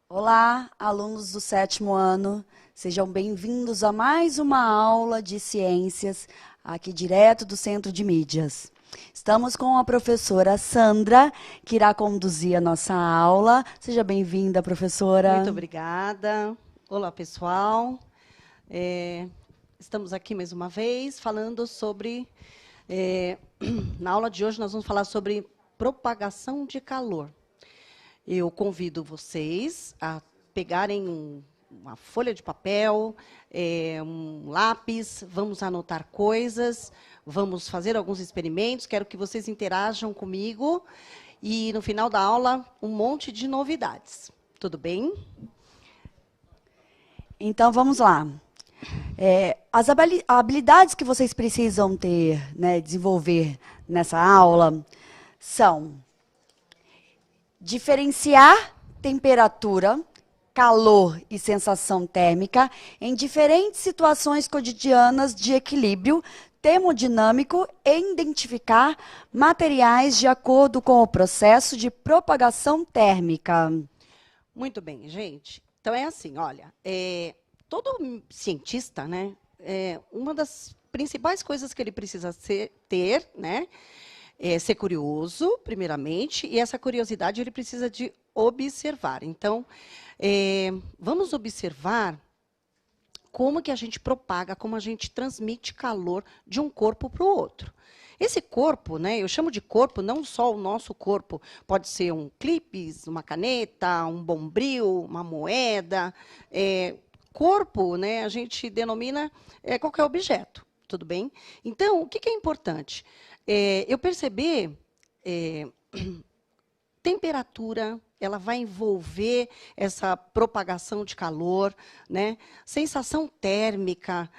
Olá, alunos do sétimo ano, sejam bem-vindos a mais uma aula de ciências, aqui direto do Centro de Mídias. Estamos com a professora Sandra, que irá conduzir a nossa aula. Seja bem-vinda, professora. Muito obrigada. Olá, pessoal. Estamos aqui mais uma vez falando sobre... na aula de hoje, nós vamos falar sobre propagação de calor. Eu convido vocês a pegarem uma folha de papel, um lápis, vamos anotar coisas, vamos fazer alguns experimentos, quero que vocês interajam comigo e, no final da aula, um monte de novidades. Tudo bem? Então, vamos lá. As habilidades que vocês precisam ter, desenvolver nessa aula são diferenciar temperatura, calor e sensação térmica em diferentes situações cotidianas de equilíbrio termodinâmico e identificar materiais de acordo com o processo de propagação térmica. Muito bem, gente. Então, é assim, olha, todo cientista, né, uma das principais coisas que ele precisa ter, né, é ser curioso, primeiramente, e essa curiosidade ele precisa de observar. Então, vamos observar como que a gente propaga, como a gente transmite calor de um corpo para o outro. Esse corpo, né, eu chamo de corpo, não só o nosso corpo, pode ser um clipes, uma caneta, um bombril, uma moeda. Corpo, né, a gente denomina qualquer objeto, tudo bem? Então, o que é importante? Eu perceber temperatura, ela vai envolver essa propagação de calor, né? Sensação térmica,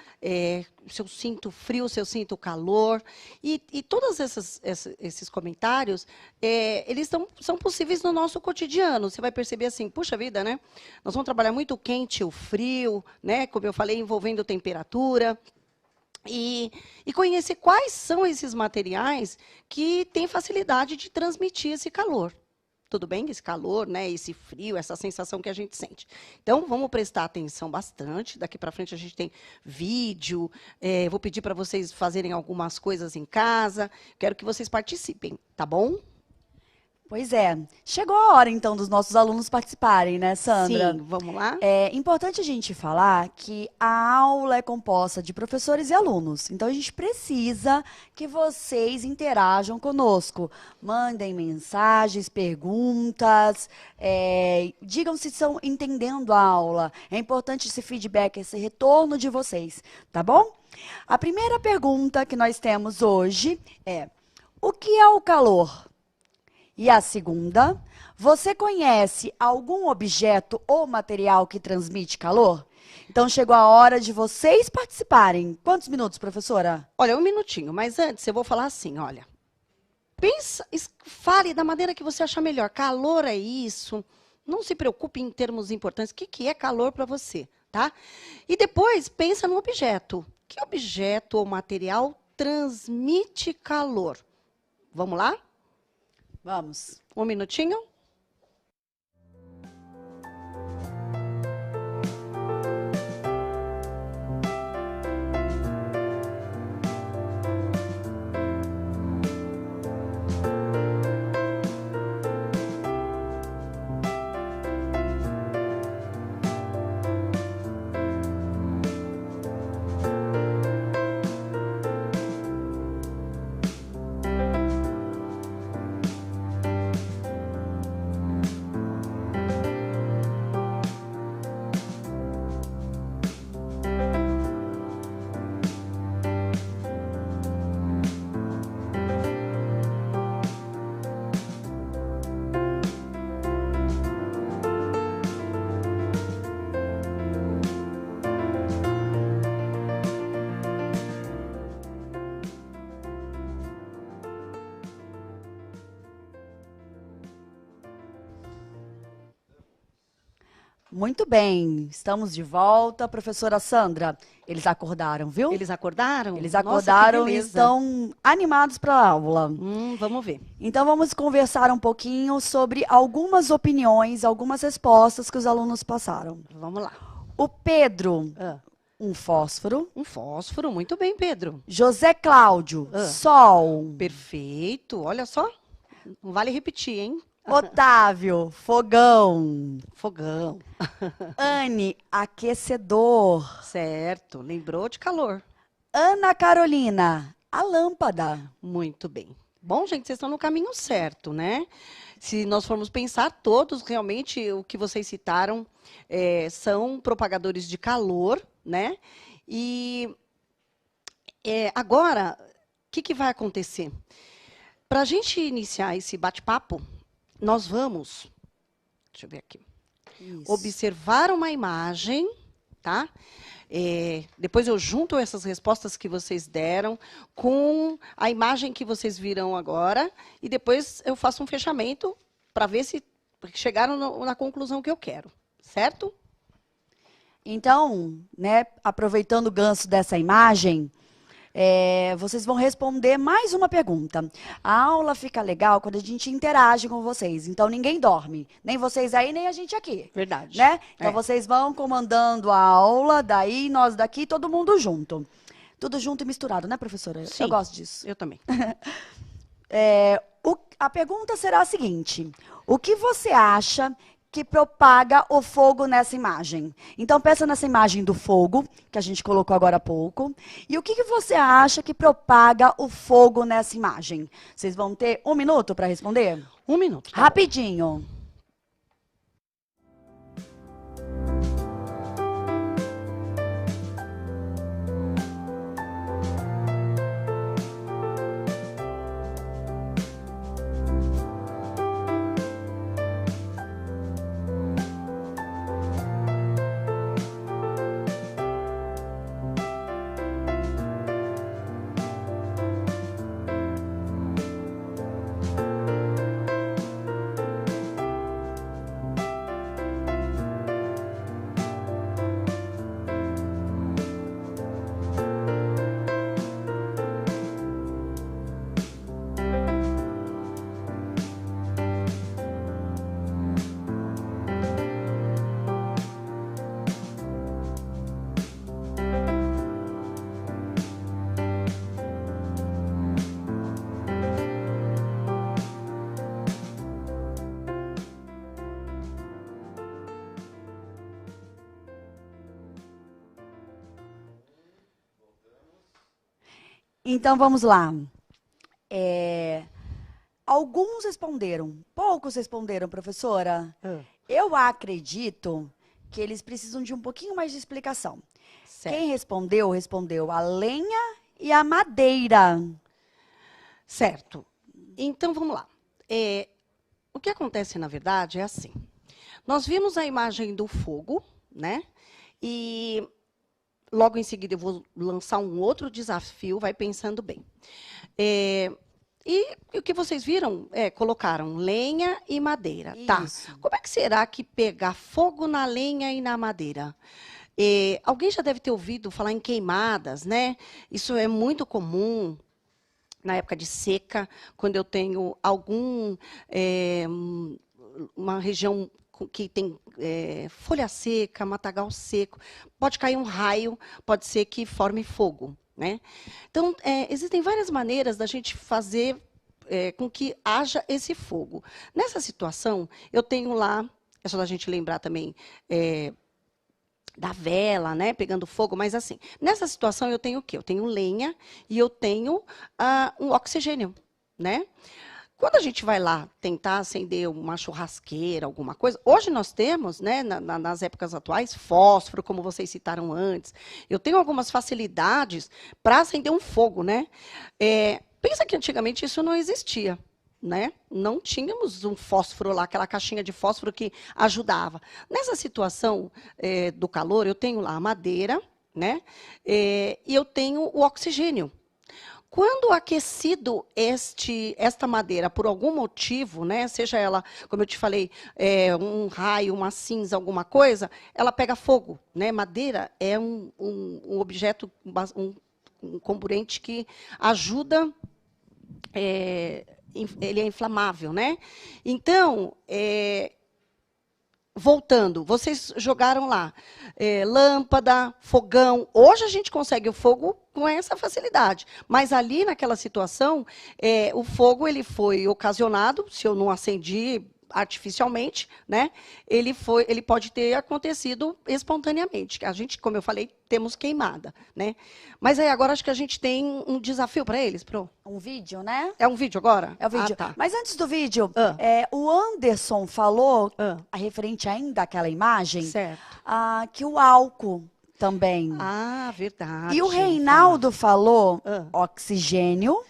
se eu sinto frio, se eu sinto calor. E todos esses comentários, eles são possíveis no nosso cotidiano. Você vai perceber assim, puxa vida, né? Nós vamos trabalhar muito o quente, o frio, né? Como eu falei, envolvendo temperatura. E conhecer quais são esses materiais que têm facilidade de transmitir esse calor. Tudo bem? Esse calor, né, esse frio, essa sensação que a gente sente. Então, vamos prestar atenção bastante. Daqui para frente a gente tem vídeo. Vou pedir para vocês fazerem algumas coisas em casa. Quero que vocês participem, tá bom? Pois é. Chegou a hora, então, dos nossos alunos participarem, né, Sandra? Sim, vamos lá? É importante a gente falar que a aula é composta de professores e alunos. Então, a gente precisa que vocês interajam conosco. Mandem mensagens, perguntas, digam se estão entendendo a aula. É importante esse feedback, esse retorno de vocês, tá bom? A primeira pergunta que nós temos hoje é: o que é o calor? E a segunda, você conhece algum objeto ou material que transmite calor? Então, chegou a hora de vocês participarem. Quantos minutos, professora? Olha, um minutinho, mas antes eu vou falar assim, olha. Pensa, fale da maneira que você achar melhor. Calor é isso. Não se preocupe em termos importantes. O que é calor para você, tá? E depois, pensa no objeto. Que objeto ou material transmite calor? Vamos lá? Vamos. Um minutinho. Muito bem, estamos de volta. Professora Sandra, eles acordaram, viu? Eles acordaram? Eles Nossa, que acordaram e beleza. estão animados para a aula. Vamos ver. Então, vamos conversar um pouquinho sobre algumas opiniões, algumas respostas que os alunos passaram. Vamos lá. O Pedro, Ah, um fósforo. um fósforo, muito bem, Pedro. José Cláudio, Ah. sol. Perfeito, olha só. Não vale repetir, hein? Otávio, fogão. Fogão. Anne, aquecedor. Certo, lembrou de calor. Ana Carolina, a lâmpada. Muito bem. Bom, gente, vocês estão no caminho certo, né? Se nós formos pensar, todos realmente o que vocês citaram são propagadores de calor, né? E agora, o que vai acontecer? Para a gente iniciar esse bate-papo, nós vamos, deixa eu ver aqui, Isso. observar uma imagem, tá? Depois eu junto essas respostas que vocês deram com a imagem que vocês viram agora e depois eu faço um fechamento para ver se chegaram na conclusão que eu quero, certo? Então, né, aproveitando o gancho dessa imagem, vocês vão responder mais uma pergunta. A aula fica legal quando a gente interage com vocês. Então, ninguém dorme. Nem vocês aí, nem a gente aqui. Verdade. Né? Então, vocês vão comandando a aula, daí nós daqui, todo mundo junto. Tudo junto e misturado, né, professora? Sim. Eu gosto disso. Eu também. A pergunta será a seguinte: o que você acha que propaga o fogo nessa imagem? Então, pensa nessa imagem do fogo, que a gente colocou agora há pouco. E o que você acha que propaga o fogo nessa imagem? Vocês vão ter 1 minuto para responder? 1 minuto. Tá Rapidinho. Então, vamos lá. Alguns responderam, poucos responderam, professora. Eu acredito que eles precisam de um pouquinho mais de explicação. Certo. Quem respondeu, respondeu a lenha e a madeira. Certo. Então, vamos lá. O que acontece, na verdade, é assim. Nós vimos a imagem do fogo, né? E logo em seguida eu vou lançar um outro desafio, vai pensando bem. E o que vocês viram, colocaram lenha e madeira. Tá. Isso. Como é que será que pegar fogo na lenha e na madeira? Alguém já deve ter ouvido falar em queimadas, né? Isso é muito comum na época de seca, quando eu tenho uma região que tem folha seca, matagal seco, pode cair um raio, pode ser que forme fogo, né? Então, existem várias maneiras da gente fazer com que haja esse fogo. Nessa situação, eu tenho lá, é só da gente lembrar também da vela, né, pegando fogo, mas assim, nessa situação eu tenho o quê? Eu tenho lenha e eu tenho um oxigênio, né? Quando a gente vai lá tentar acender uma churrasqueira, alguma coisa, hoje nós temos, né, nas épocas atuais, fósforo, como vocês citaram antes. Eu tenho algumas facilidades para acender um fogo, né? Pensa que antigamente isso não existia, né? Não tínhamos um fósforo lá, aquela caixinha de fósforo que ajudava. Nessa situação do calor, eu tenho lá a madeira, né? E eu tenho o oxigênio. Quando aquecido esta madeira por algum motivo, né, seja ela, como eu te falei, um raio, uma cinza, alguma coisa, ela pega fogo, né? Madeira é um objeto, um comburente que ajuda, ele é inflamável, né? Então, voltando, vocês jogaram lá lâmpada, fogão. Hoje a gente consegue o fogo com essa facilidade. Mas ali, naquela situação, o fogo ele foi ocasionado, se eu não acendi artificialmente, né? Ele pode ter acontecido espontaneamente. A gente, como eu falei, temos queimada, né? Mas aí agora acho que a gente tem um desafio para eles, Pro. Um vídeo, né? É um vídeo agora? É o vídeo. Ah, tá. Mas antes do vídeo, o Anderson falou, referente ainda àquela imagem, Certo. Que o álcool também. Ah, verdade. E o Reinaldo falou oxigênio.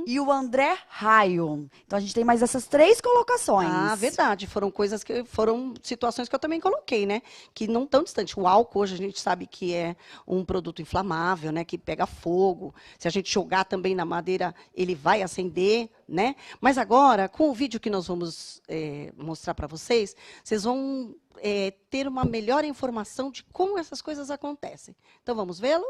E o André Raio. Então a gente tem mais essas 3 colocações. Ah, verdade. Foram situações que eu também coloquei, né? Que não tão distante. O álcool hoje a gente sabe que é um produto inflamável, né? Que pega fogo. Se a gente jogar também na madeira, ele vai acender, né? Mas agora, com o vídeo que nós vamos mostrar para vocês, vocês vão ter uma melhor informação de como essas coisas acontecem. Então vamos vê-lo?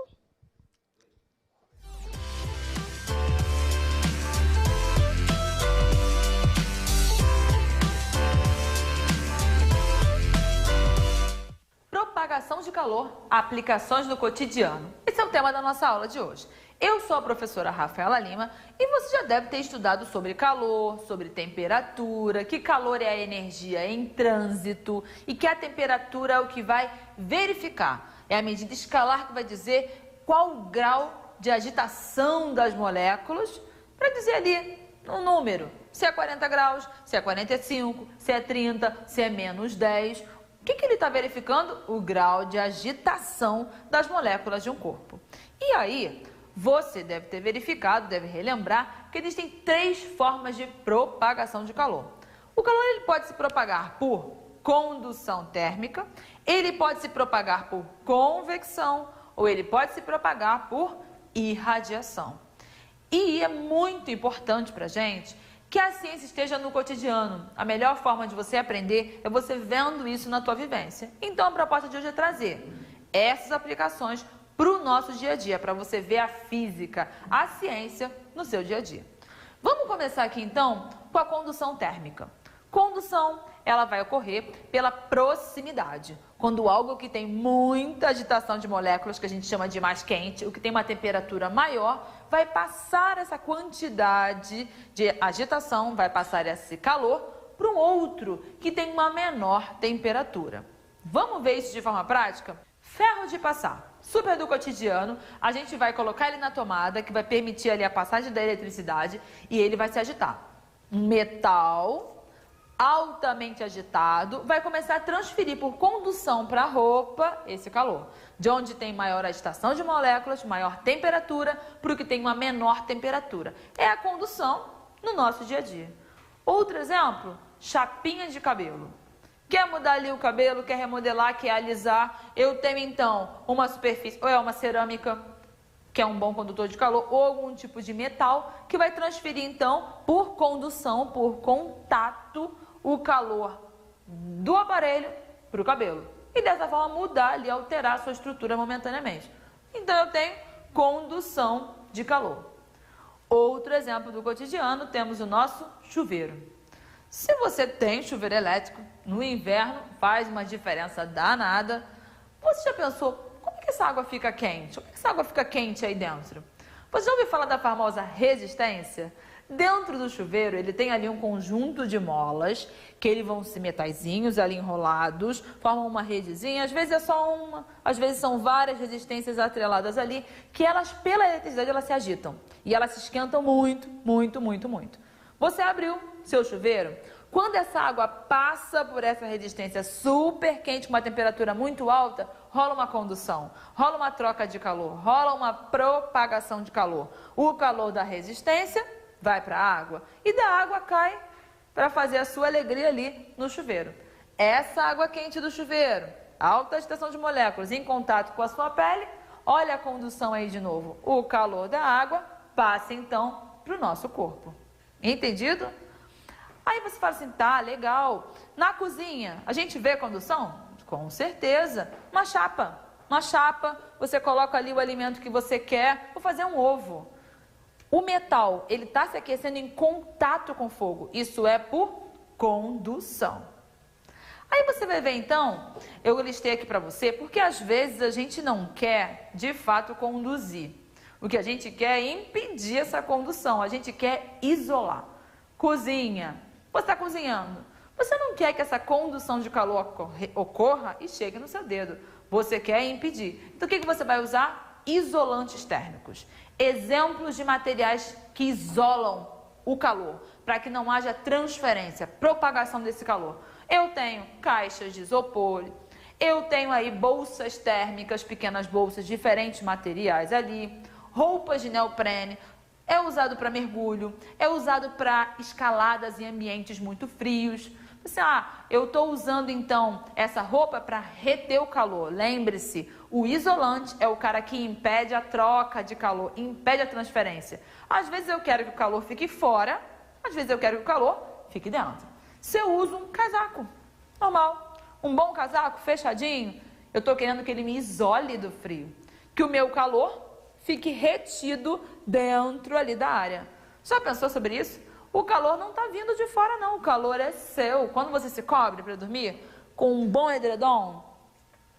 Propagação de calor, aplicações no cotidiano. Esse é o tema da nossa aula de hoje. Eu sou a professora Rafaela Lima e você já deve ter estudado sobre calor, sobre temperatura, que calor é a energia em trânsito e que a temperatura é o que vai verificar. É a medida escalar que vai dizer qual o grau de agitação das moléculas, para dizer ali um número, se é 40 graus, se é 45, se é 30, se é menos 10. O que ele está verificando? O grau de agitação das moléculas de um corpo. E aí, você deve ter verificado, deve relembrar, que existem 3 formas de propagação de calor. O calor ele pode se propagar por condução térmica, ele pode se propagar por convecção, ou ele pode se propagar por irradiação. E é muito importante para a gente que a ciência esteja no cotidiano. A melhor forma de você aprender é você vendo isso na tua vivência. Então, a proposta de hoje é trazer essas aplicações para o nosso dia a dia, para você ver a física, a ciência no seu dia a dia. Vamos começar aqui, então, com a condução térmica. Condução, ela vai ocorrer pela proximidade. Quando algo que tem muita agitação de moléculas, que a gente chama de mais quente, o que tem uma temperatura maior, vai passar essa quantidade de agitação, vai passar esse calor para um outro que tem uma menor temperatura. Vamos ver isso de forma prática? Ferro de passar, super do cotidiano, a gente vai colocar ele na tomada, que vai permitir ali a passagem da eletricidade e ele vai se agitar. Metal altamente agitado, vai começar a transferir por condução para a roupa esse calor. De onde tem maior agitação de moléculas, maior temperatura, para o que tem uma menor temperatura. É a condução no nosso dia a dia. Outro exemplo, chapinha de cabelo. Quer mudar ali o cabelo, quer remodelar, quer alisar, eu tenho então uma superfície, ou é uma cerâmica, que é um bom condutor de calor, ou algum tipo de metal, que vai transferir então por condução, por contato, o calor do aparelho para o cabelo. E dessa forma mudar ali, alterar a sua estrutura momentaneamente. Então eu tenho condução de calor. Outro exemplo do cotidiano, temos o nosso chuveiro. Se você tem chuveiro elétrico, no inverno faz uma diferença danada. Você já pensou, como é que essa água fica quente? Como é que essa água fica quente aí dentro? Você já ouviu falar da famosa resistência? Dentro do chuveiro, ele tem ali um conjunto de molas, que eles vão ser metaizinhos ali enrolados, formam uma redezinha, às vezes é só uma, às vezes são várias resistências atreladas ali, que elas, pela eletricidade, elas se agitam. E elas se esquentam muito, muito, muito, muito. Você abriu seu chuveiro, quando essa água passa por essa resistência super quente, com uma temperatura muito alta, rola uma condução, rola uma troca de calor, rola uma propagação de calor. O calor da resistência vai para a água e da água cai para fazer a sua alegria ali no chuveiro. Essa água quente do chuveiro, alta agitação de moléculas em contato com a sua pele, olha a condução aí de novo. O calor da água passe então para o nosso corpo. Entendido? Aí você fala assim, tá, legal. Na cozinha, a gente vê condução? Com certeza. Uma chapa, você coloca ali o alimento que você quer. Vou fazer um ovo. O metal, ele está se aquecendo em contato com o fogo. Isso é por condução. Aí você vai ver então, eu listei aqui para você, porque às vezes a gente não quer, de fato, conduzir. O que a gente quer é impedir essa condução, a gente quer isolar. Cozinha, você está cozinhando, você não quer que essa condução de calor ocorra e chegue no seu dedo. Você quer impedir. Então o que você vai usar? Isolantes térmicos. Exemplos de materiais que isolam o calor, para que não haja transferência, propagação desse calor. Eu tenho caixas de isopor, eu tenho aí bolsas térmicas, pequenas bolsas, diferentes materiais ali, roupas de neoprene, é usado para mergulho, é usado para escaladas em ambientes muito frios. Você, eu estou usando então essa roupa para reter o calor. Lembre-se, o isolante é o cara que impede a troca de calor, impede a transferência. Às vezes eu quero que o calor fique fora, às vezes eu quero que o calor fique dentro. Se eu uso um casaco normal, um bom casaco fechadinho, eu estou querendo que ele me isole do frio, que o meu calor fique retido dentro ali da área. Já pensou sobre isso? O calor não está vindo de fora não, o calor é seu. Quando você se cobre para dormir com um bom edredom,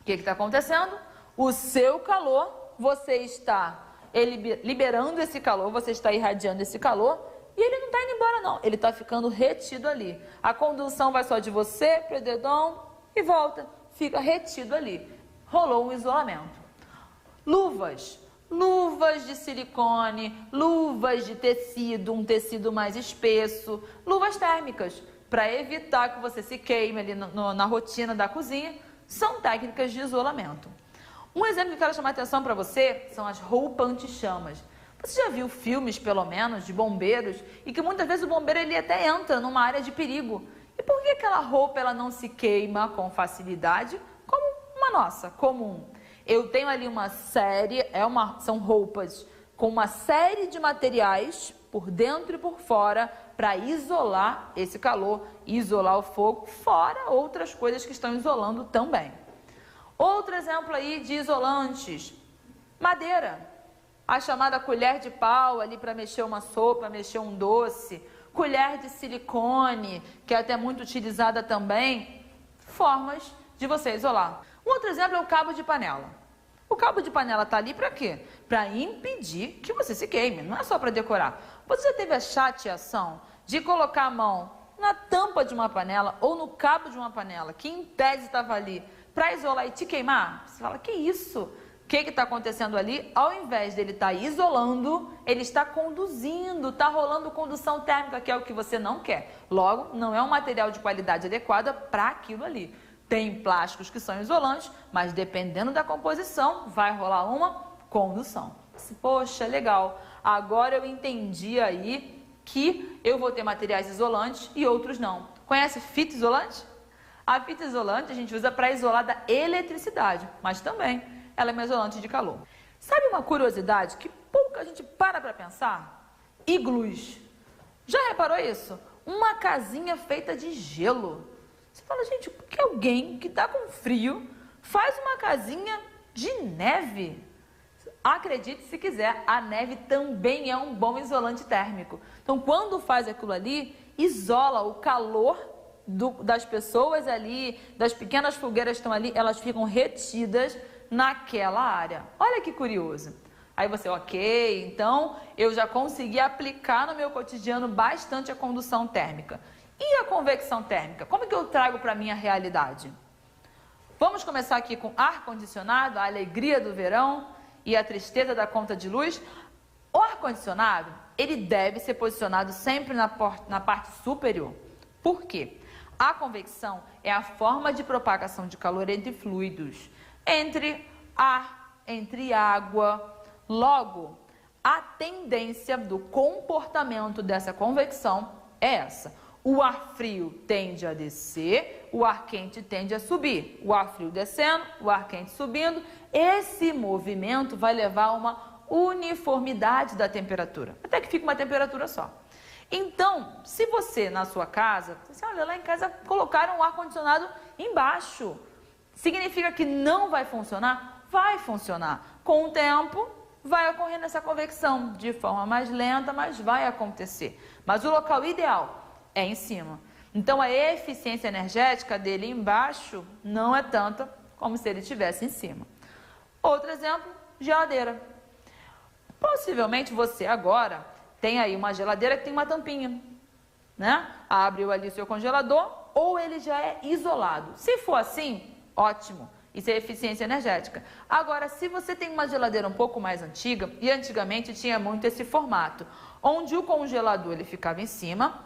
o que está acontecendo? O seu calor, você está liberando esse calor, você está irradiando esse calor e ele não está indo embora não, ele está ficando retido ali. A condução vai só de você para o edredom e volta, fica retido ali. Rolou um isolamento. Luvas de silicone, luvas de tecido, um tecido mais espesso, luvas térmicas, para evitar que você se queime ali na rotina da cozinha, são técnicas de isolamento. Um exemplo que eu quero chamar a atenção para você são as roupas anti-chamas. Você já viu filmes, pelo menos, de bombeiros, e que muitas vezes o bombeiro ele até entra numa área de perigo. E por que aquela roupa ela não se queima com facilidade, como uma nossa, comum? Eu tenho ali uma série, são roupas com uma série de materiais por dentro e por fora para isolar esse calor, isolar o fogo, fora outras coisas que estão isolando também. Outro exemplo aí de isolantes, madeira, a chamada colher de pau ali para mexer uma sopa, mexer um doce, colher de silicone, que é até muito utilizada também, formas de você isolar. Um outro exemplo é o cabo de panela. O cabo de panela está ali para quê? Para impedir que você se queime, não é só para decorar. Você já teve a chateação de colocar a mão na tampa de uma panela ou no cabo de uma panela, que em tese estava ali, para isolar e te queimar? Você fala, que isso? O que está acontecendo ali? Ao invés dele estar isolando, ele está conduzindo, está rolando condução térmica, que é o que você não quer. Logo, não é um material de qualidade adequada para aquilo ali. Tem plásticos que são isolantes, mas dependendo da composição, vai rolar uma condução. Poxa, legal. Agora eu entendi aí que eu vou ter materiais isolantes e outros não. Conhece fita isolante? A fita isolante a gente usa para isolar da eletricidade, mas também ela é uma isolante de calor. Sabe uma curiosidade que pouca gente para pensar? Iglus. Já reparou isso? Uma casinha feita de gelo. Você fala, gente, por que alguém que está com frio faz uma casinha de neve? Acredite se quiser, a neve também é um bom isolante térmico. Então, quando faz aquilo ali, isola o calor das pessoas ali, das pequenas fogueiras que estão ali, elas ficam retidas naquela área. Olha que curioso. Aí você, ok, então eu já consegui aplicar no meu cotidiano bastante a condução térmica. E a convecção térmica? Como que eu trago para a minha realidade? Vamos começar aqui com ar-condicionado, a alegria do verão e a tristeza da conta de luz. O ar-condicionado, ele deve ser posicionado sempre na parte superior. Por quê? A convecção é a forma de propagação de calor entre fluidos, entre ar, entre água. Logo, a tendência do comportamento dessa convecção é essa. O ar frio tende a descer, o ar quente tende a subir. O ar frio descendo, o ar quente subindo. Esse movimento vai levar a uma uniformidade da temperatura, até que fique uma temperatura só. Então, se você na sua casa, você olha lá em casa, colocaram o ar-condicionado embaixo, significa que não vai funcionar? Vai funcionar. Com o tempo, vai ocorrendo essa convecção de forma mais lenta, mas vai acontecer. Mas o local ideal é em cima. Então, a eficiência energética dele embaixo não é tanta como se ele estivesse em cima. Outro exemplo, geladeira. Possivelmente você agora tem aí uma geladeira que tem uma tampinha, né? Abriu ali o seu congelador ou ele já é isolado. Se for assim, ótimo. Isso é eficiência energética. Agora, se você tem uma geladeira um pouco mais antiga, e antigamente tinha muito esse formato, onde o congelador ele ficava em cima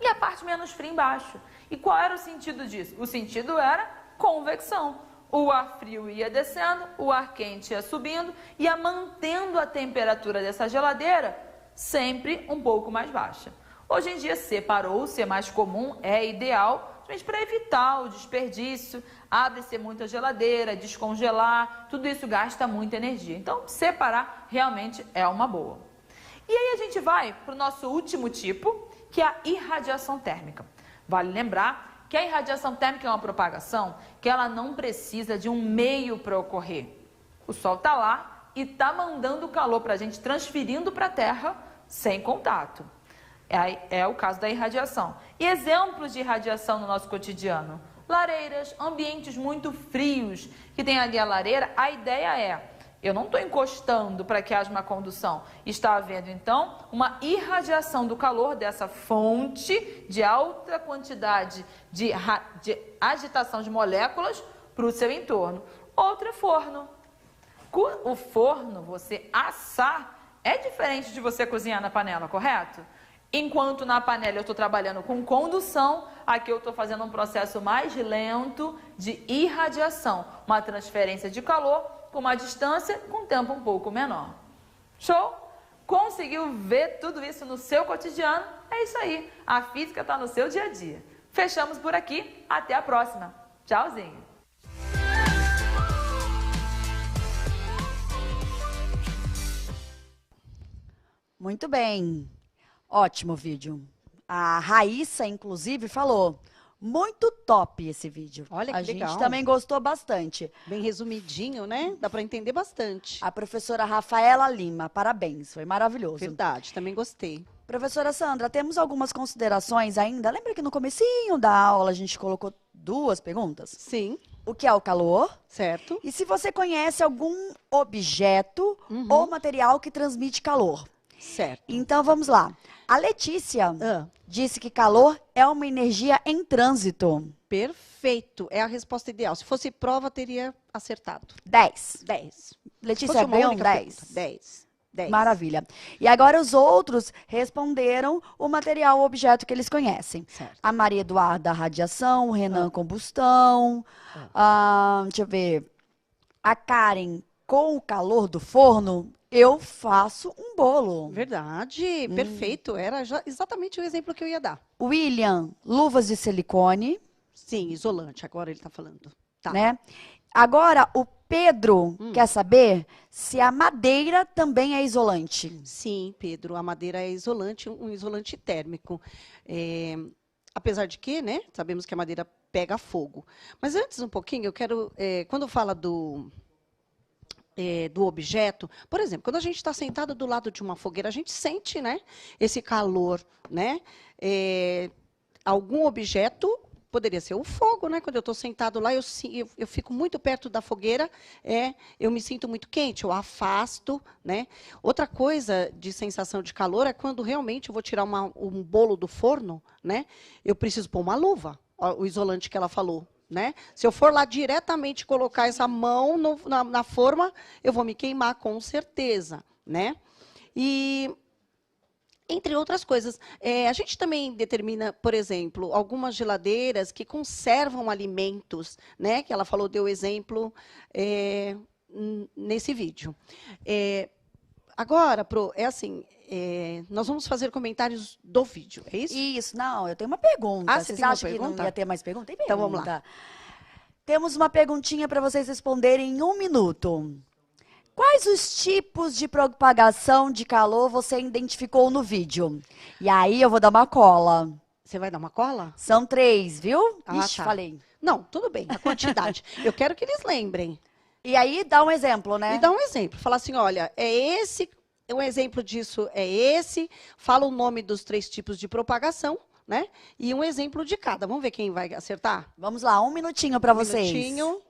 e a parte menos fria embaixo. E qual era o sentido disso? O sentido era convecção. O ar frio ia descendo, o ar quente ia subindo, ia mantendo a temperatura dessa geladeira sempre um pouco mais baixa. Hoje em dia separou-se, é mais comum, é ideal, mas para evitar o desperdício, abre-se muita geladeira, descongelar, tudo isso gasta muita energia. Então, separar realmente é uma boa. E aí a gente vai para o nosso último tipo, que é a irradiação térmica. Vale lembrar que a irradiação térmica é uma propagação que ela não precisa de um meio para ocorrer. O Sol está lá e está mandando calor para a gente, transferindo para a Terra sem contato. É o caso da irradiação. E exemplos de irradiação no nosso cotidiano? Lareiras, ambientes muito frios, que tem ali a lareira, a ideia é, eu não estou encostando para que haja uma condução. Está havendo, então, uma irradiação do calor dessa fonte de alta quantidade de agitação de moléculas para o seu entorno. Outro é forno. O forno, você assar, é diferente de você cozinhar na panela, correto? Enquanto na panela eu estou trabalhando com condução, aqui eu estou fazendo um processo mais lento de irradiação, uma transferência de calor com uma distância com um tempo um pouco menor. Show? Conseguiu ver tudo isso no seu cotidiano? É isso aí, a física está no seu dia a dia. Fechamos por aqui, até a próxima. Tchauzinho! Muito bem. Ótimo vídeo. A Raíssa, inclusive, falou, muito top esse vídeo. Olha que legal. A legal. gente também gostou bastante. Bem resumidinho, né? Dá para entender bastante. A professora Rafaela Lima, parabéns, foi maravilhoso. Verdade, também gostei. Professora Sandra, temos algumas considerações ainda. Lembra que no comecinho da aula a gente colocou 2 perguntas? Sim. O que é o calor? Certo. E se você conhece algum objeto ou material que transmite calor? Certo. Então, vamos lá. A Letícia disse que calor é uma energia em trânsito. Perfeito. É a resposta ideal. Se fosse prova, teria acertado. 10. 10. Letícia ganhou 10. 10. 10. Maravilha. E agora os outros responderam o material ou objeto que eles conhecem. Certo. A Maria Eduarda, radiação, o Renan, combustão. Deixa eu ver. A Karen, com o calor do forno, eu faço um bolo. Verdade. Perfeito. Era exatamente o exemplo que eu ia dar. William, luvas de silicone. Sim, isolante. Agora ele está falando. Tá. Né? Agora, o Pedro quer saber se a madeira também é isolante. Sim, Pedro, a madeira é isolante, um isolante térmico. Apesar de que, né, sabemos que a madeira pega fogo. Mas antes um pouquinho, eu quero, quando fala do objeto, por exemplo, quando a gente está sentado do lado de uma fogueira, a gente sente, né, esse calor, né? Algum objeto poderia ser o fogo, né? Quando eu estou sentado lá, eu fico muito perto da fogueira, eu me sinto muito quente, eu afasto, né? Outra coisa de sensação de calor é quando realmente eu vou tirar um bolo do forno, né? Eu preciso pôr uma luva, o isolante que ela falou, né? Se eu for lá diretamente colocar essa mão na forma, eu vou me queimar com certeza, né? E entre outras coisas, a gente também determina, por exemplo, algumas geladeiras que conservam alimentos, né? Que ela falou, deu exemplo nesse vídeo. Agora, assim, nós vamos fazer comentários do vídeo, é isso? Isso, não, eu tenho uma pergunta. Ah, vocês tem uma acham que não pergunta? ia ter mais pergunta? Tem pergunta. Então, vamos lá. Temos uma perguntinha para vocês responderem em 1 minuto. Quais os tipos de propagação de calor você identificou no vídeo? E aí eu vou dar uma cola. Você vai dar uma cola? São 3, viu? Ah, Ixi, tá. falei. Não, tudo bem, a quantidade. Eu quero que eles lembrem. E aí dá um exemplo, né? E dá um exemplo. Fala assim, olha, é esse, um exemplo disso é esse. Fala o nome dos 3 tipos de propagação, né? E um exemplo de cada. Vamos ver quem vai acertar? Vamos lá, 1 minutinho para vocês. Minutinho.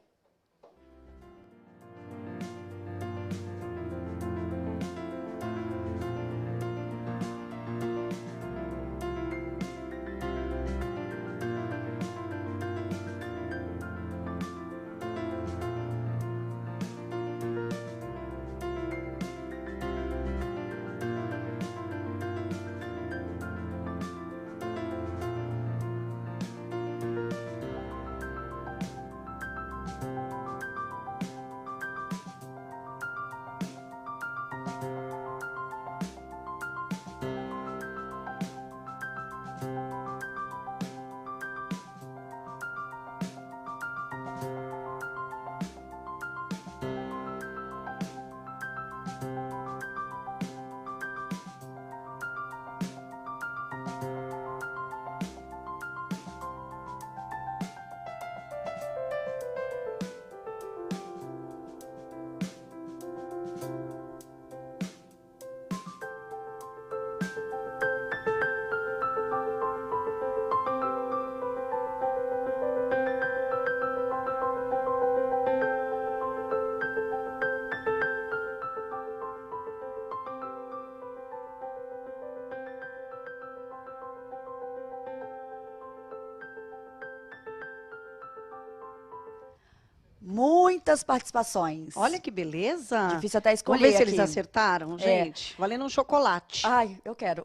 Muitas participações. Olha que beleza. Difícil até Vamos escolher ver se aqui. eles acertaram, gente. Valendo um chocolate. Ai, eu quero.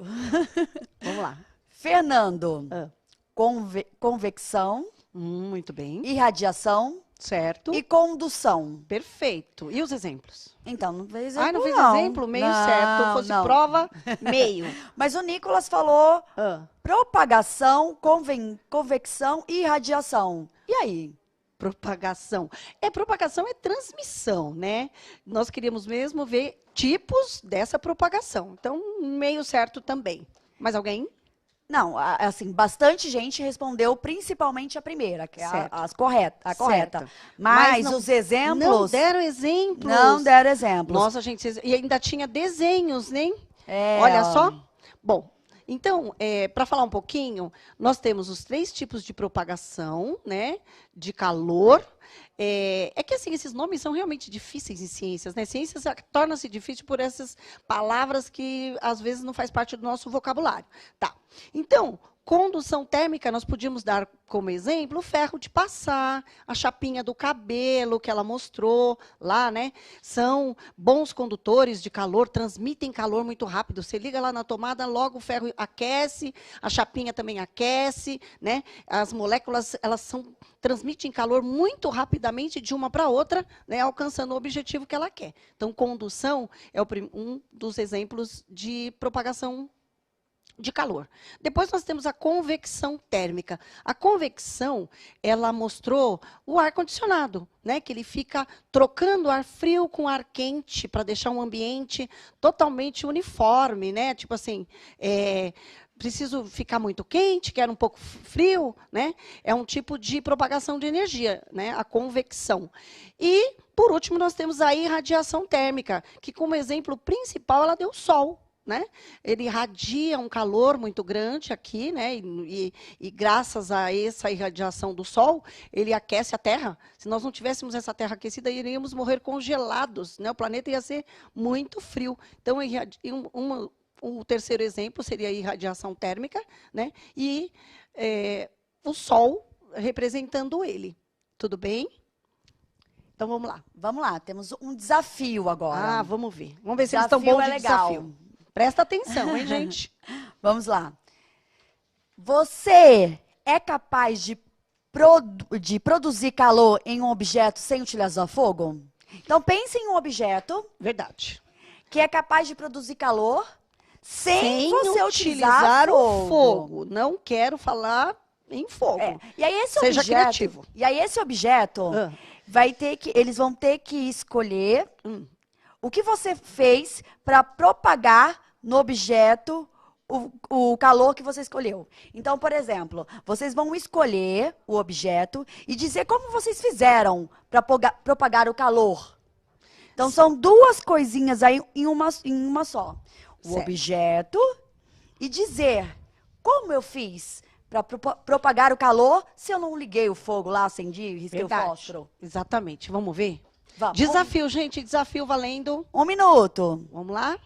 Vamos lá. Fernando. Ah. Convecção, Muito bem. irradiação Certo. e condução. Perfeito. E os exemplos? Então, não fez exemplo, Ai, não fez exemplo? Meio Não, certo. Fosse não. prova, meio. Mas o Nicolas falou Ah. propagação, convecção e irradiação. E aí? Propagação. Propagação é transmissão, né? Nós queríamos mesmo ver tipos dessa propagação. Então, meio certo também. Mais alguém? Não, assim, bastante gente respondeu principalmente a primeira, que é Certo. a correta. Certo. Mas não- os exemplos Não deram exemplos. não deram exemplos. Nossa, gente, e ainda tinha desenhos, né? É, Olha ó. só. Bom, então, para falar um pouquinho, nós temos os 3 tipos de propagação, né? De calor. Que assim, esses nomes são realmente difíceis em ciências, né? Ciências torna-se difícil por essas palavras que às vezes não faz parte do nosso vocabulário. Tá. Então, condução térmica, nós podíamos dar como exemplo o ferro de passar, a chapinha do cabelo que ela mostrou lá, né? São bons condutores de calor, transmitem calor muito rápido. Você liga lá na tomada, logo o ferro aquece, a chapinha também aquece, né? As moléculas, transmitem calor muito rapidamente de uma para outra, né? Alcançando o objetivo que ela quer. Então, condução é um dos exemplos de propagação de calor. Depois nós temos a convecção térmica. A convecção, ela mostrou o ar-condicionado, né? Que ele fica trocando ar frio com ar quente para deixar um ambiente totalmente uniforme, né? Tipo assim, preciso ficar muito quente, quero um pouco frio, né? É um tipo de propagação de energia, né? A convecção. E, por último, nós temos a irradiação térmica, que como exemplo principal ela deu o sol. Né? Ele irradia um calor muito grande aqui, né? E graças a essa irradiação do Sol, ele aquece a Terra. Se nós não tivéssemos essa Terra aquecida, iríamos morrer congelados, né? O planeta ia ser muito frio. Então, o terceiro exemplo seria a irradiação térmica, né? E o Sol representando ele. Tudo bem? Então, vamos lá. Vamos lá, temos um desafio agora. Vamos ver. Vamos ver se eles estão Desafio bons de é legal. desafio. Presta atenção, hein, gente? Vamos lá. Você é capaz de produzir calor em um objeto sem utilizar fogo? Então, pense em um objeto Verdade. que é capaz de produzir calor sem você utilizar utilizar o fogo. Não quero falar em fogo. E aí esse Seja objeto, criativo. E aí esse objeto Ah. eles vão ter que escolher o que você fez para propagar no objeto o calor que você escolheu. Então, por exemplo, vocês vão escolher o objeto e dizer como vocês fizeram para propagar o calor. Então, são duas coisinhas aí em uma só. O Certo. objeto e dizer como eu fiz para propagar o calor se eu não liguei o fogo lá, acendi, risquei o fósforo. Exatamente. Vamos ver? Vamos. Desafio, gente. Desafio valendo. 1 minuto. Vamos lá?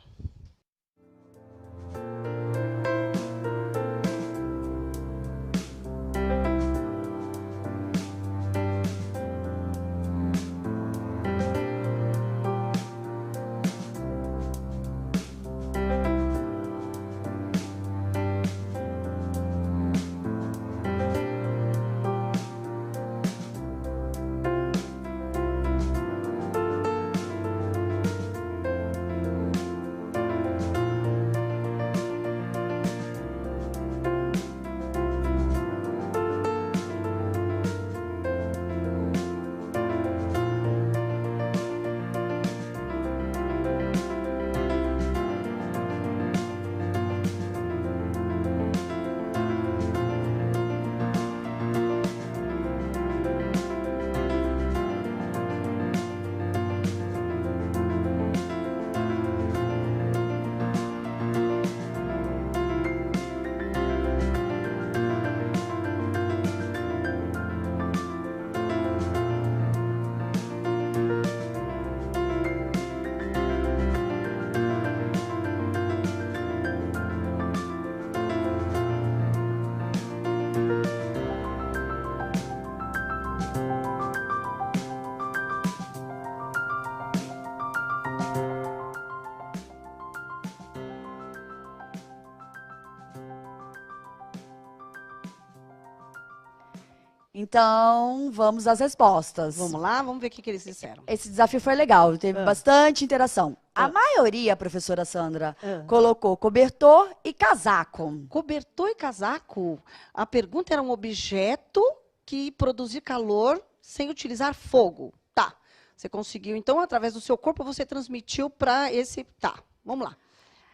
Então, vamos às respostas. Vamos lá? Vamos ver o que eles disseram. Esse desafio foi legal, teve bastante interação. A Ah. maioria, professora Sandra, Ah. colocou cobertor e casaco. Cobertor e casaco. A pergunta era um objeto que produzir calor sem utilizar fogo. Tá. Você conseguiu, então, através do seu corpo, você transmitiu para esse... Tá, vamos lá.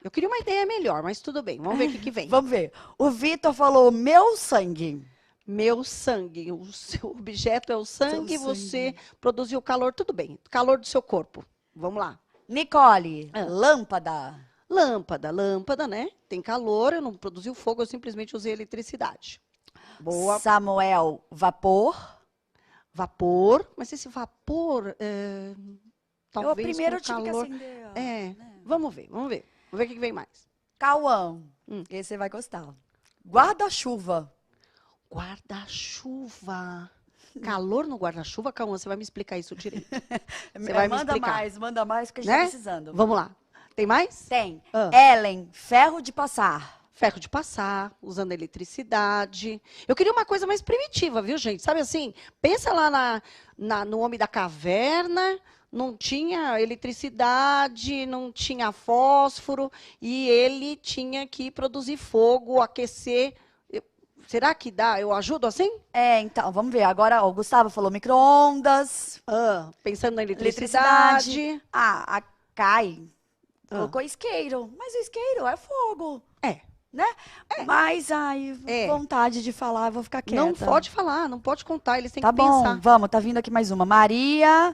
Eu queria uma ideia melhor, mas tudo bem. Vamos ver o que vem. Vamos ver. O Vitor falou meu sangue. Meu sangue. O seu objeto é o sangue, Seu você produziu calor, tudo bem. Calor do seu corpo. Vamos lá. Nicole, Ah. lâmpada. Lâmpada, né? Tem calor, eu não produzi o fogo, eu simplesmente usei eletricidade. Boa. Samuel, vapor. Vapor, mas esse vapor, Eu talvez primeiro com tive calor... que acender. É, vamos ver. Vamos ver o que vem mais. Cauã, esse você vai gostar. Guarda-chuva. Guarda-chuva. Calor no guarda-chuva? Calma, você vai me explicar isso direito. Você vai me manda explicar. manda mais, que a gente Né? tá precisando. Vamos lá. Tem mais? Tem. Ah. Ellen, ferro de passar. Ferro de passar, usando eletricidade. Eu queria uma coisa mais primitiva, viu, gente? Sabe assim, pensa lá no Homem da Caverna, não tinha eletricidade, não tinha fósforo, e ele tinha que produzir fogo, aquecer. Será que dá? Eu ajudo assim? Então, vamos ver. Agora, o Gustavo falou micro-ondas, Pensando na eletricidade. A Kai colocou isqueiro. Mas o isqueiro é fogo, É. né? Mas, ai, vontade de falar, eu vou ficar quieta. Não pode falar, não pode contar, eles têm Tá que bom, pensar. vamos, tá vindo aqui mais uma. Maria.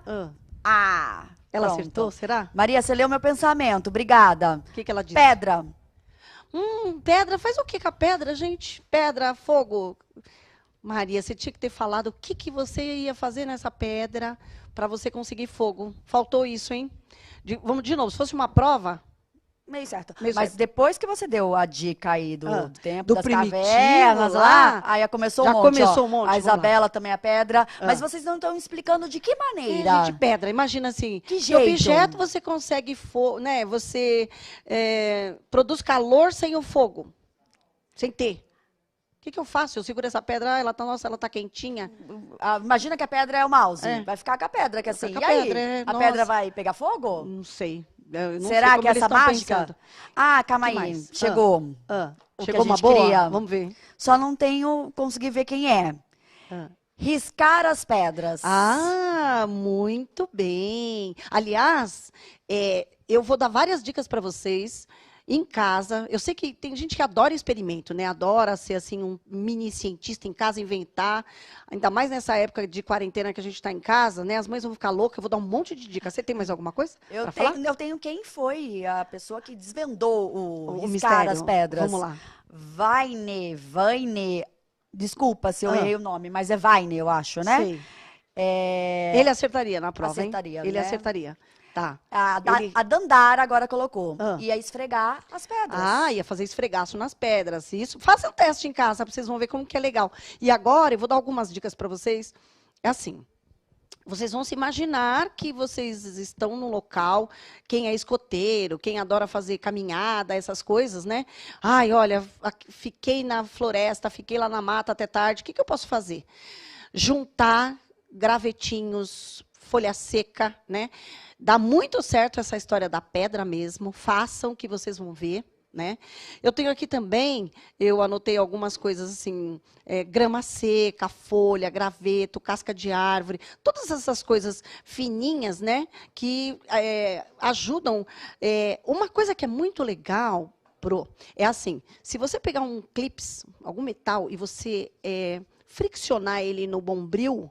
Ela Pronto. acertou, será? Maria, você leu meu pensamento, obrigada. O que ela disse? Pedra. Pedra, faz o que com a pedra, gente? Pedra, fogo. Maria, você tinha que ter falado o que você ia fazer nessa pedra para você conseguir fogo. Faltou isso, hein? Vamos de novo, se fosse uma prova... Meio certo. Meio Mas certo. depois que você deu a dica aí do tempo do das primitivo cavernas lá, lá, aí começou já um monte. começou ó. um monte, A vamos lá. Isabela também é pedra. Mas vocês não estão explicando de que maneira. De pedra, imagina assim, Que que jeito? objeto você consegue, né? Você produz calor sem o fogo, sem ter. O que eu faço? Eu seguro essa pedra, ela tá quentinha. Imagina que a pedra é o mouse. É. Vai ficar com a pedra, que assim. ficar E com a aí? pedra, A nossa. pedra vai pegar fogo? Não sei. Eu não sei Será como que eles essa estão mágica? pensando. Calma Que aí. mais? Chegou. O que Chegou a uma gente boa? queria. Vamos ver. Só não consegui ver quem é. Riscar as pedras. Ah, muito bem. Aliás, eu vou dar várias dicas para vocês em casa. Eu sei que tem gente que adora experimento, né? Adora ser assim um mini cientista em casa, inventar. Ainda mais nessa época de quarentena que a gente está em casa, né? As mães vão ficar loucas. Eu vou dar um monte de dicas. Você tem mais alguma coisa para falar? Eu tenho quem foi a pessoa que desvendou o riscar mistério. as pedras. Vamos lá. Vaine. Desculpa se eu errei o nome, mas é Vaine, eu acho, né? Sei. É, Ele acertaria na prova, Acertaria, hein? Ele né? acertaria. Tá. A Dandara agora colocou. Ah. Ia esfregar as pedras. Ah, ia fazer esfregaço nas pedras. Isso. Faça um teste em casa, para vocês vão ver como que é legal. E agora, eu vou dar algumas dicas para vocês. É assim. Vocês vão se imaginar que vocês estão no local, quem é escoteiro, quem adora fazer caminhada, essas coisas, né? Ai, olha, fiquei na floresta, fiquei lá na mata até tarde, o que eu posso fazer? Juntar gravetinhos, folha seca, né? Dá muito certo essa história da pedra mesmo, façam que vocês vão ver. Né? Eu tenho aqui também, eu anotei algumas coisas assim, grama seca, folha, graveto, casca de árvore, todas essas coisas fininhas, né, que ajudam. Uma coisa que é muito legal, é assim, se você pegar um clips, algum metal, e você friccionar ele no bombril,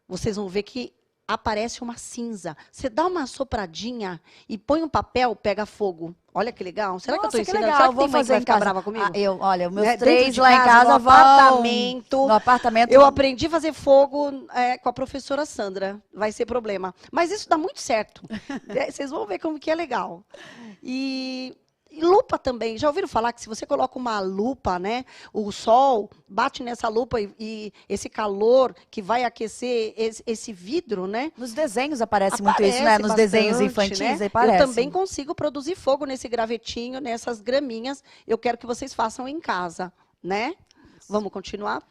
vocês vão ver que aparece uma cinza. Você dá uma sopradinha e põe um papel, pega fogo. Olha que legal. Será que eu estou ensinando? Legal. Será que vou tem mãe que fazer vai em ficar casa. brava comigo? Olha, meus Né? três Dentro de lá em casa no vão... apartamento. No apartamento. Eu aprendi a fazer fogo com a professora Sandra. Vai ser problema. Mas isso dá muito certo. Vocês vão ver como que é legal. E lupa também. Já ouviram falar que se você coloca uma lupa, né, o sol bate nessa lupa e esse calor que vai aquecer esse vidro, né? Nos desenhos aparece muito isso, né? Nos bastante, desenhos infantis, né? aí parece. Eu também consigo produzir fogo nesse gravetinho, nessas graminhas. Eu quero que vocês façam em casa, né? Vamos continuar?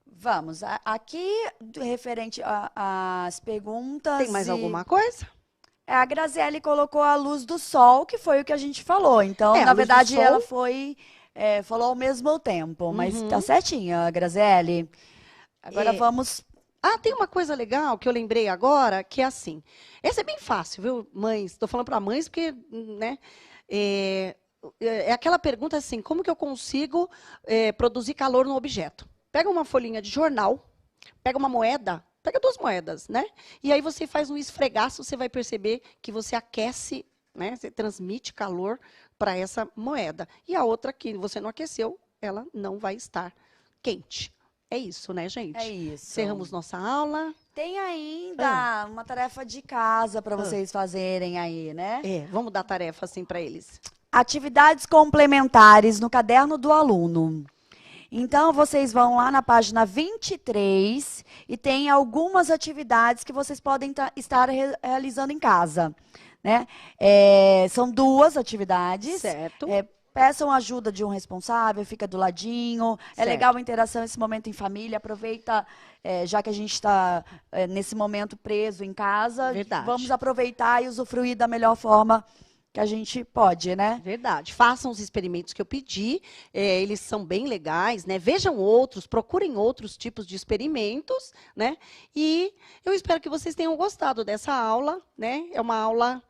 Vamos. Aqui, referente às perguntas... Tem mais alguma coisa? A Graziele colocou a luz do sol, que foi o que a gente falou. Então, a na luz verdade, do sol... ela falou ao mesmo tempo. Mas tá certinha, Graziele. Agora vamos... tem uma coisa legal que eu lembrei agora, que é assim. Essa é bem fácil, viu, mães? Estou falando para mães porque, né? É aquela pergunta assim, como que eu consigo produzir calor no objeto? Pega uma folhinha de jornal, pega uma moeda, pega 2 moedas, né? E aí você faz um esfregaço, você vai perceber que você aquece, né? Você transmite calor para essa moeda. E a outra que você não aqueceu, ela não vai estar quente. É isso, né, gente? É isso. Encerramos nossa aula. Tem ainda uma tarefa de casa para vocês fazerem aí, né? Vamos dar tarefa assim para eles. Atividades complementares no caderno do aluno. Então, vocês vão lá na página 23 e tem algumas atividades que vocês podem estar realizando em casa. Né? São 2 atividades. Certo. Peçam ajuda de um responsável, fica do ladinho. Certo. É legal a interação, esse momento em família. Aproveita, já que a gente está nesse momento preso em casa. Verdade. Vamos aproveitar e usufruir da melhor forma que a gente pode, né? Verdade. Façam os experimentos que eu pedi, eles são bem legais, né? Vejam outros, procurem outros tipos de experimentos, né? E eu espero que vocês tenham gostado dessa aula, né? É uma aula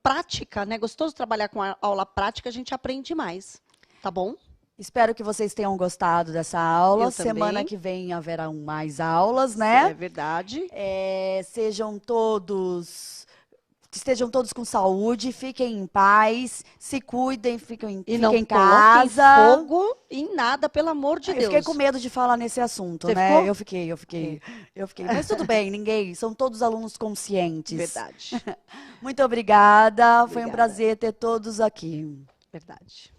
prática, né? Gostoso trabalhar com a aula prática, a gente aprende mais, tá bom? Espero que vocês tenham gostado dessa aula. Eu também. Semana que vem haverão mais aulas, né? É verdade. Estejam todos com saúde, fiquem em paz, se cuidem, fiquem não em casa. Fogo em nada, pelo amor de Deus. Eu fiquei com medo de falar nesse assunto, Você né? ficou? Eu fiquei. Mas tudo bem, são todos alunos conscientes. Verdade. Muito obrigada. Foi um prazer ter todos aqui. Verdade.